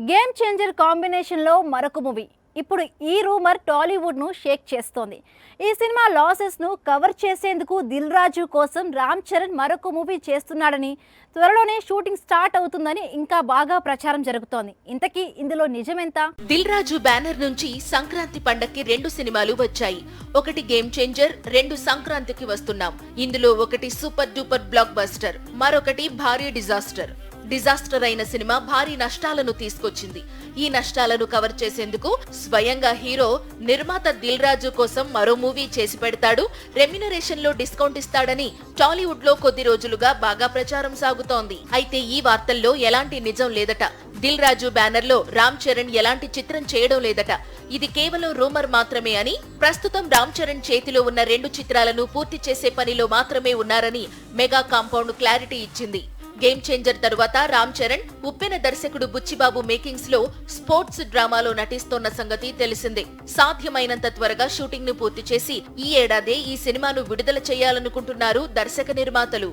Game changer కాంబినేషన్లో మరొక movie. ఇప్పుడు ఈ రూమర్ టాలీవుడ్ను షేక్ చేస్తోంది. ఈ సినిమా లాసెస్ను కవర్ చేసేందుకు దిల్ రాజు కోసం రామ్ చరణ్ మరొక మూవీ చేస్తున్నాడని, త్వరలోనే షూటింగ్ స్టార్ట్ అవుతుందని ఇంకా బాగా ప్రచారం జరుగుతోంది. ఇంతకీ ఇందులో నిజమెంత? దిల్ రాజు బ్యానర్ నుంచి సంక్రాంతి పండక్కి 2 సినిమాలు వచ్చాయి. ఒకటి గేమ్ చేంజర్, 2 సంక్రాంతికి వస్తున్నాం. ఇందులో ఒకటి సూపర్ డూపర్ బ్లాక్ బస్టర్, మరొకటి భారీ డిజాస్టర్ అయిన సినిమా భారీ నష్టాలను తీసుకొచ్చింది. ఈ నష్టాలను కవర్ చేసేందుకు స్వయంగా హీరో నిర్మాత దిల్ రాజు కోసం మరో మూవీ చేసి పెడతాడు, రెమ్యునరేషన్ లో డిస్కౌంట్ ఇస్తాడని టాలీవుడ్ లో కొద్ది రోజులుగా బాగా ప్రచారం సాగుతోంది. అయితే ఈ వార్తల్లో ఎలాంటి నిజం లేదట. దిల్ రాజు బ్యానర్ లో రామ్ చరణ్ ఎలాంటి చిత్రం చేయడం లేదట. ఇది కేవలం రూమర్ మాత్రమే అని, ప్రస్తుతం రామ్ చరణ్ చేతిలో ఉన్న 2 చిత్రాలను పూర్తి చేసే పనిలో మాత్రమే ఉన్నారని మెగా కాంపౌండ్ క్లారిటీ ఇచ్చింది. గేమ్ చేంజర్ తరువాత రామ్ చరణ్ ఉప్పెన దర్శకుడు బుచ్చిబాబు మేకింగ్స్ లో స్పోర్ట్స్ డ్రామాలో నటిస్తోన్న సంగతి తెలిసిందే. సాధ్యమైనంత త్వరగా షూటింగ్ ను పూర్తి చేసి ఈ ఏడాదే ఈ సినిమాను విడుదల చేయాలనుకుంటున్నారు దర్శక నిర్మాతలు.